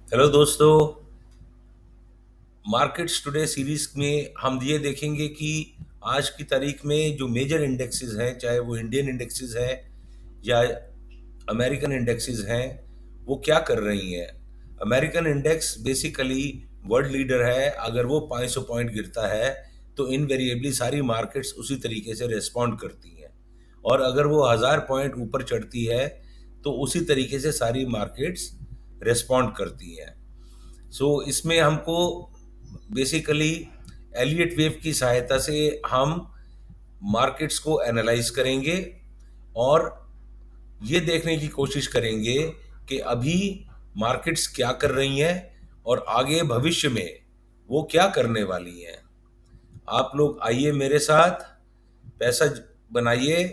Hello दोस्तों। Markets today series में हम ये देखेंगे कि आज की तारीख में जो मेजर इंडेक्सेस हैं, चाहे वो इंडियन इंडेक्सेस हैं या अमेरिकन इंडेक्सेस हैं, वो क्या कर रही हैं। American index basically world leader है। अगर वो 500 पॉइंट गिरता है तो इनवेरिएबली सारी मार्केट्स उसी तरीके से रिस्पॉन्ड करती हैं, और अगर वो 1000 पॉइंट ऊपर चढ़ती है तो उसी तरीके से सारी मार्केट्स रिस्पॉन्ड करती हैं। इसमें हमको बेसिकली एलियट वेव की सहायता से हम मार्केट्स को एनालाइज करेंगे और ये देखने की कोशिश करेंगे कि अभी मार्केट्स क्या कर रही हैं और आगे भविष्य में वो क्या करने वाली हैं। आप लोग आइए मेरे साथ, पैसा बनाइए।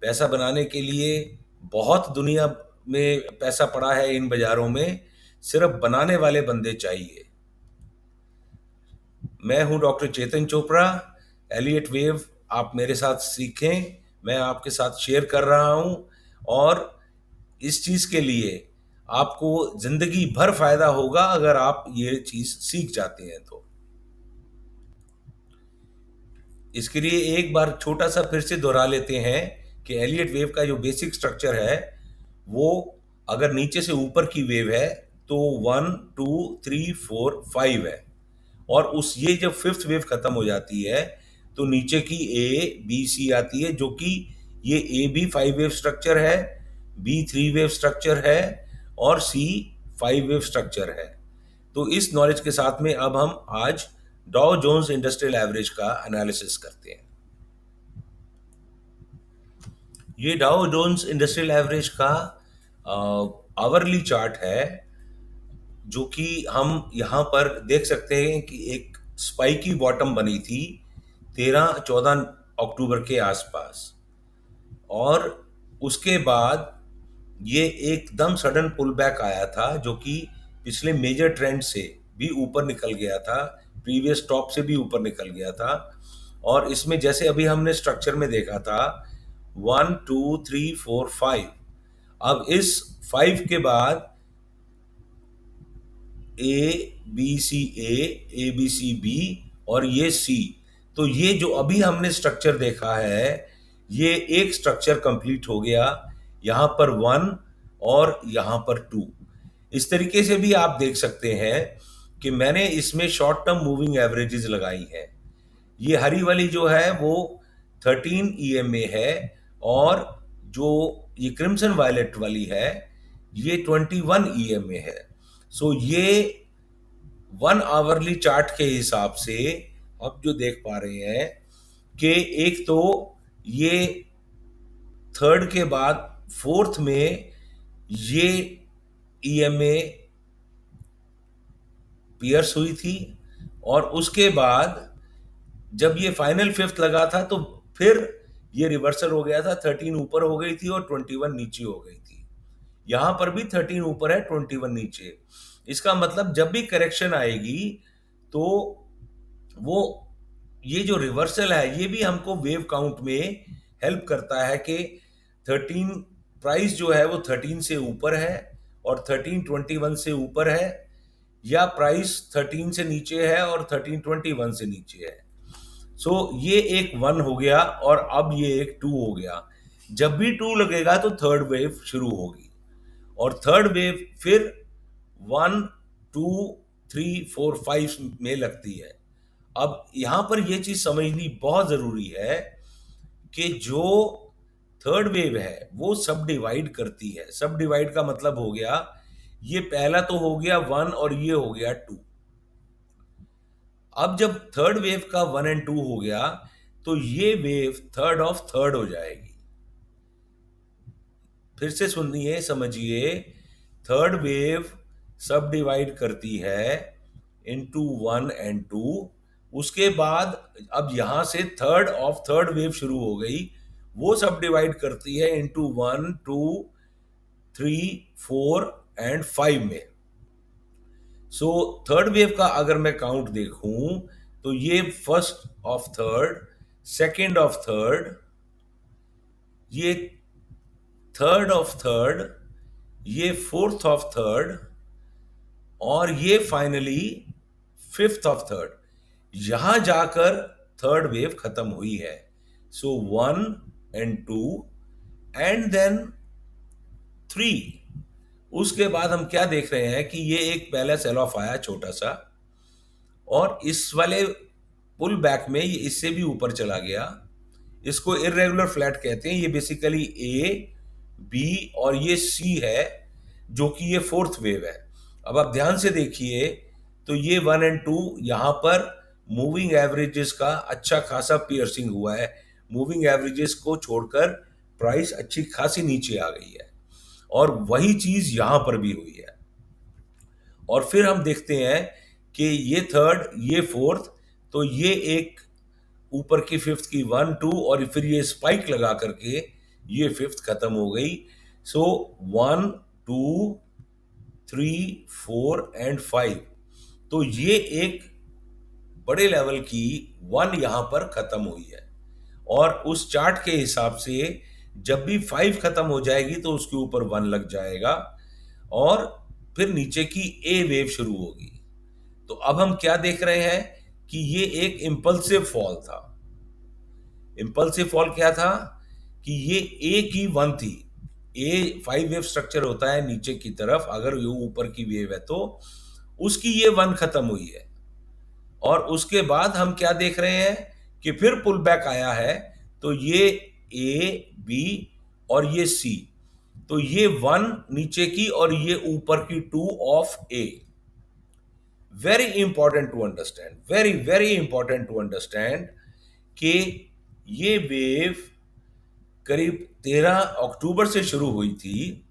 पैसा बनाने के लिए बहुत दुनिया में पैसा पड़ा है इन बाजारों में, सिर्फ बनाने वाले बंदे चाहिए। मैं हूं डॉक्टर चेतन चोपड़ा। एलियट वेव आप मेरे साथ सीखें, मैं आपके साथ शेयर कर रहा हूं, और इस चीज के लिए आपको जिंदगी भर फायदा होगा अगर आप ये चीज सीख जाते हैं तो। इसके लिए एक बार छोटा सा फिर से दोहरा लेते हैं कि एलियट वेव का जो बेसिक स्ट्रक्चर है वो, अगर नीचे से ऊपर की वेव है तो 1 2 3 4 5 है, और उस ये जब फिफ्थ वेव खत्म हो जाती है तो नीचे की A B C आती है, जो कि ये ए भी 5 वेव स्ट्रक्चर है, बी 3 वेव स्ट्रक्चर है, और सी 5 वेव स्ट्रक्चर है। तो इस नॉलेज के साथ में अब हम आज डॉ जोन्स इंडस्ट्रियल एवरेज का एनालिसिस करते हैं। ये डॉ जोन्स इंडस्ट्रियल एवरेज का आवरली चार्ट है, जो कि हम यहाँ पर देख सकते हैं कि एक स्पाइकी बॉटम बनी थी 13-14 अक्टूबर के आसपास, और उसके बाद ये एकदम सडन पुल बैक आया था, जो कि पिछले मेजर ट्रेंड से भी ऊपर निकल गया था, प्रीवियस टॉप से भी ऊपर निकल गया था। और इसमें जैसे अभी हमने स्ट्रक्चर में देखा था 1 2 3 4 5, अब इस 5 के बाद A B C और ये सी। तो ये जो अभी हमने स्ट्रक्चर देखा है, ये एक स्ट्रक्चर कंप्लीट हो गया, यहाँ पर 1 और यहाँ पर 2। इस तरीके से भी आप देख सकते हैं कि मैंने इसमें शॉर्ट टर्म मूविंग एवरेजेस लगाई हैं। ये हरी वाली जो है वो 13 EMA है, और जो ये क्रिम्सन वायलेट वाली है ये 21 EMA है। ये 1 आवरली चार्ट के हिसाब से आप जो देख पा रहे हैं कि एक तो ये थर्ड के बाद फोर्थ में ये ईएमए पियर्स हुई थी, और उसके बाद जब ये फाइनल फिफ्थ लगा था तो फिर ये रिवर्सल हो गया था, 13 ऊपर हो गई थी और 21 नीचे हो गई थी। यहां पर भी 13 ऊपर है, 21 नीचे। इसका मतलब जब भी करेक्शन आएगी तो वो ये जो रिवर्सल है ये भी हमको वेव काउंट में हेल्प करता है कि 13 प्राइस जो है वो 13 से ऊपर है और 1321 से ऊपर है, या प्राइस 13 से नीचे है और 1321 से नीचे है। ये एक 1 हो गया, और अब ये एक 2 हो गया। जब भी 2 लगेगा तो थर्ड वेव शुरू होगी, और थर्ड वेव फिर 1 2 3 4 5 में लगती है। अब यहां पर यह चीज समझनी बहुत जरूरी है कि जो थर्ड वेव है वो सब डिवाइड करती है। सब डिवाइड का मतलब हो गया, ये पहला तो हो गया 1 और ये हो गया 2। अब जब थर्ड वेव का 1 एंड 2 हो गया तो ये वेव थर्ड ऑफ थर्ड हो जाएगी। फिर से सुनिए, समझिए। थर्ड वेव सब डिवाइड करती है इनटू 1 एंड 2। उसके बाद अब यहां से थर्ड ऑफ थर्ड वेव शुरू हो गई, वो सब डिवाइड करती है इनटू 1 2 3 4 एंड 5 में। थर्ड वेव का अगर मैं काउंट देखूं तो ये first of third, second of third, ये थर्ड ऑफ थर्ड, ये फोर्थ ऑफ थर्ड, और ये फाइनली 5/3 यहां जाकर थर्ड वेव खत्म हुई है। सो 1 and 2 एंड देन 3। उसके बाद हम क्या देख रहे हैं कि ये एक पहला सेल ऑफ आया छोटा सा, और इस वाले पुल बैक में ये इससे भी ऊपर चला गया। इसको इरेगुलर फ्लैट कहते हैं। ये बेसिकली ए, बी और ये सी है, जो कि ये फोर्थ वेव है। अब आप ध्यान से देखिए तो ये 1 and 2 यहाँ पर मूविंग एवरेजेस का अच्छा खासा पियर्सिंग हुआ है। मूविंग एवरेजेस को छोड़कर प्राइस अच्छी खासी नीचे आ गई है, और वही चीज यहां पर भी हुई है। और फिर हम देखते हैं कि ये थर्ड, ये फोर्थ, तो ये एक ऊपर की फिफ्थ की 1 2, और फिर ये स्पाइक लगा करके ये फिफ्थ खत्म हो गई। सो 1 2 3 4 एंड 5, तो ये एक बड़े लेवल की 1 यहां पर खत्म हुई है। और उस चार्ट के हिसाब से जब भी 5 खत्म हो जाएगी तो उसके ऊपर 1 लग जाएगा, और फिर नीचे की ए वेव शुरू होगी। तो अब हम क्या देख रहे हैं कि ये एक इम्पल्सिव फॉल था। इम्पल्सिव फॉल क्या था कि ये ए की 1 थी। ए 5 वेव स्ट्रक्चर होता है नीचे की तरफ, अगर ये ऊपर की वेव है तो उसकी ये 1 खत्म हुई है। और उसके बाद हम क्या देख रहे हैं कि फिर पुल बैक आया है, तो ये ए, बी और ये सी, तो ये 1 नीचे की और ये ऊपर की 2 of A. Very important to understand, very very important to understand कि ये वेव करीब 13 अक्टूबर से शुरू हुई थी,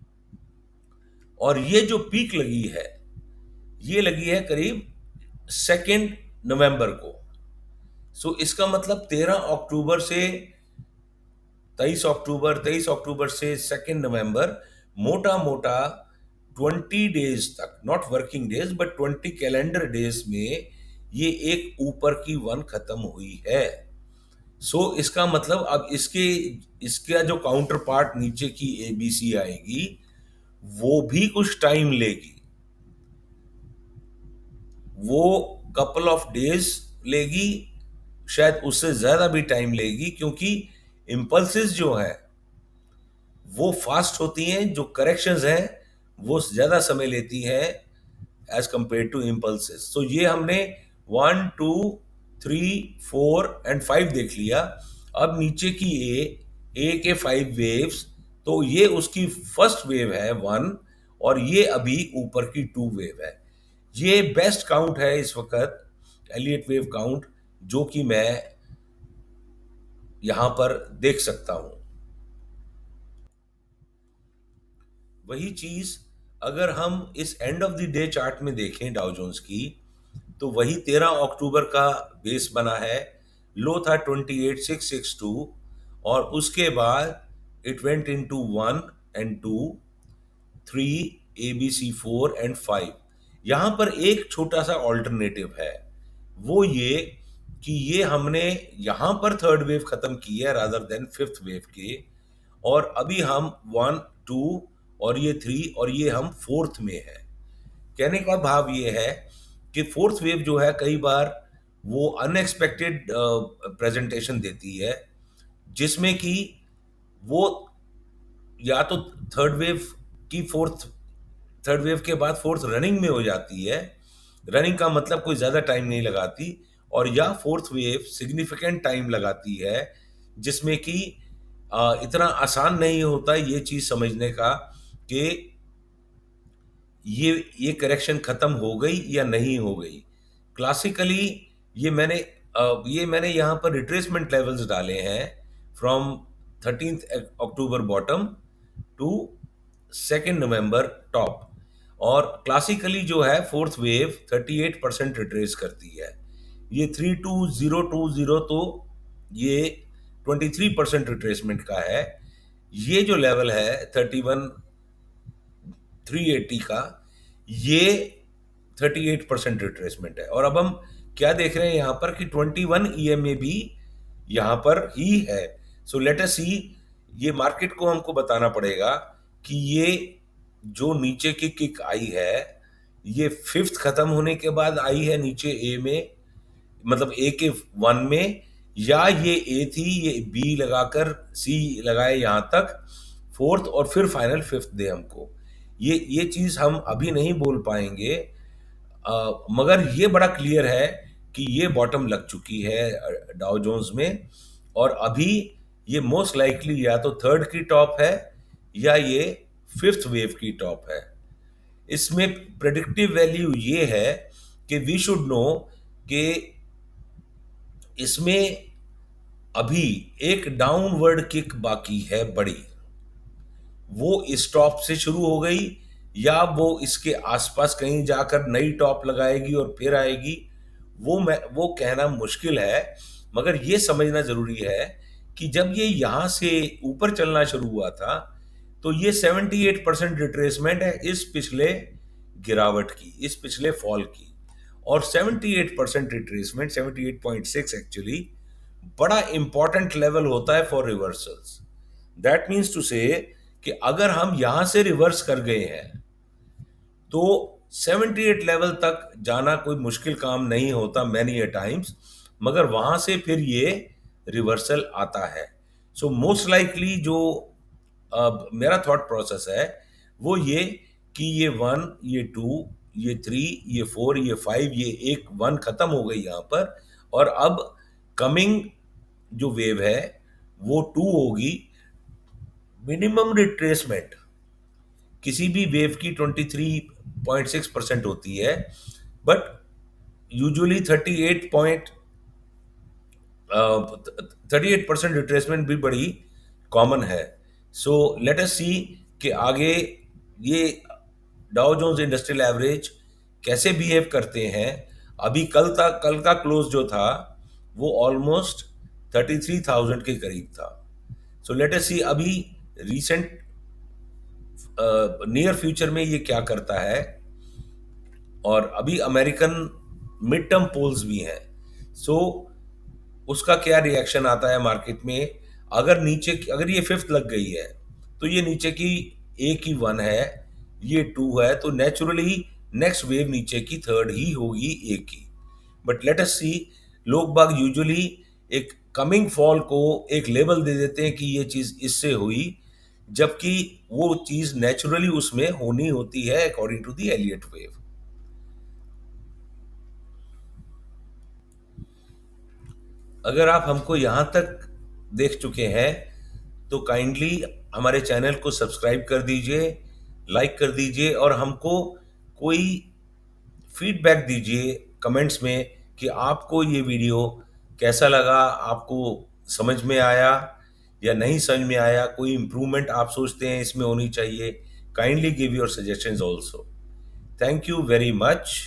और ये जो पीक लगी है ये लगी है करीब 2 नवंबर को। सो इसका मतलब 13 अक्टूबर से 23 अक्टूबर, 23 अक्टूबर से 2 नवंबर, मोटा मोटा 20 डेज तक, not working days but 20 calendar days में ये एक ऊपर की 1 खत्म हुई है। सो इसका मतलब अब इसका जो काउंटर पार्ट नीचे की एबीसी आएगी वो भी कुछ टाइम लेगी, वो कपल ऑफ डेज लेगी, शायद उससे ज्यादा भी टाइम लेगी, क्योंकि इम्पल्सेस जो है वो फास्ट होती हैं, जो करेक्शंस हैं वो ज्यादा समय लेती हैं एज कंपेयर टू इम्पल्सेस। तो ये हमने 1 2 3 4 एंड 5 देख लिया। अब नीचे की ए के 5 वेव्स, तो ये उसकी फर्स्ट वेव है 1, और ये अभी ऊपर की 2 वेव है। ये बेस्ट काउंट है इस वक्त, एलियट वेव काउंट, जो कि मैं यहां पर देख सकता हूं। वही चीज अगर हम इस end of the day chart में देखें डाउ जोन्स की, तो वही 13 अक्टूबर का बेस बना है। लो था 28,662, और उसके बाद it went into 1 and 2, 3 ABC 4 and 5। यहां पर एक छोटा सा ऑल्टरनेटिव है, वो ये कि ये हमने यहां पर थर्ड वेव खत्म की है रादर देन फिफ्थ वेव के, और अभी हम 1 2 और ये 3 और ये हम फोर्थ में है। कहने का भाव ये है कि फोर्थ वेव जो है कई बार वो अनएक्सपेक्टेड प्रेजेंटेशन देती है, जिसमें कि वो या तो थर्ड वेव की फोर्थ थर्ड वेव के बाद फोर्थ रनिंग में हो जाती है। रनिंग का मतलब कोई ज़्यादा टाइम नहीं लगाती, और या फोर्थ वेव सिग्निफिकेंट टाइम लगाती है, जिसमें कि इतना आसान नहीं होता ये चीज़ समझने का कि ये करेक्शन खत्म हो गई या नहीं हो गई। क्लासिकली ये मैंने यहाँ पर रिट्रेसमेंट लेवल्स डाले हैं from 13 October bottom to 2 November top, और क्लासिकली जो है फोर्थ वेव 38% रिट्रेस करती है। ये 32020, तो ये 23% रिट्रेसमेंट का है। ये जो लेवल है 31,380 का, ये 38% रिट्रेसमेंट है। और अब हम क्या देख रहे हैं यहाँ पर कि 21 EMA भी यहाँ पर ही है। सो लेट अस सी, ये मार्केट को हमको बताना पड़ेगा कि ये जो नीचे की किक आई है ये फिफ्थ खत्म होने के बाद आई है नीचे ए में, मतलब ए के वन में, या ये ए थी, ये बी लगाकर सी लगाए यहाँ तक फोर्थ, और फिर फाइनल फिफ्थ दे हमको। ये चीज़ हम अभी नहीं बोल पाएंगे, मगर ये बड़ा क्लियर है कि ये बॉटम लग चुकी है डाउ जोन्स में, और अभी ये मोस्ट लाइकली या तो थर्ड की टॉप है या ये फिफ्थ वेव की टॉप है। इसमें प्रेडिक्टिव वैल्यू ये है कि वी शुड नो कि इसमें अभी एक डाउनवर्ड किक बाकी है बड़ी, वो इस टॉप से शुरू हो गई या वो इसके आसपास कहीं जाकर नई टॉप लगाएगी और फिर आएगी, वो कहना मुश्किल है। मगर ये समझना जरूरी है कि जब ये यहाँ से ऊपर चलना शुरू हुआ था तो ये 78% रिट्रेसमेंट है इस पिछले गिरावट की, इस पिछले फॉल की। और 78% रिट्रेसमेंट, 78.6 एक्चुअली, बड़ा इंपॉर्टेंट लेवल होता है for reversals. That means to say कि अगर हम यहां से रिवर्स कर गए हैं तो 78 लेवल तक जाना कोई मुश्किल काम नहीं होता मैनी ए टाइम्स, मगर वहां से फिर ये रिवर्सल आता है। सो मोस्ट लाइकली जो मेरा थॉट प्रोसेस है वो ये कि ये वन, ये टू, ये थ्री, ये फोर, ये फाइव, ये एक वन खत्म हो गई यहाँ पर, और अब कमिंग जो वेव है वो टू होगी। मिनिमम रिट्रेसमेंट किसी भी वेव की 23.6% होती है, बट यूजुअली 38% रिट्रेसमेंट भी बड़ी कॉमन है। सो लेट अस सी कि आगे ये डाउ जोन्स इंडस्ट्रियल एवरेज कैसे बिहेव करते हैं। अभी कल का क्लोज जो था वो ऑलमोस्ट 33,000 के करीब था। सो लेट अस सी अभी रिसेंट नियर फ्यूचर में ये क्या करता है। और अभी अमेरिकन मिड टर्म पोल्स भी हैं, सो उसका क्या रिएक्शन आता है मार्केट में। अगर ये फिफ्थ लग गई है तो ये नीचे की ए की वन है, ये टू है, तो नेचुरली नेक्स्ट वेव नीचे की थर्ड ही होगी ए की। बट लेट अस सी, लोग बाग यूजुअली एक कमिंग फॉल को एक लेबल दे देते हैं कि ये चीज इससे हुई, जबकि वो चीज नेचुरली उसमें होनी होती है according to the Elliott wave. अगर आप हमको यहाँ तक देख चुके हैं तो काइंडली हमारे चैनल को सब्सक्राइब कर दीजिए, लाइक कर दीजिए, और हमको कोई फीडबैक दीजिए कमेंट्स में कि आपको ये वीडियो कैसा लगा, आपको समझ में आया या नहीं समझ में आया, कोई इम्प्रूवमेंट आप सोचते हैं इसमें होनी चाहिए। Kindly give your suggestions also. Thank you very much.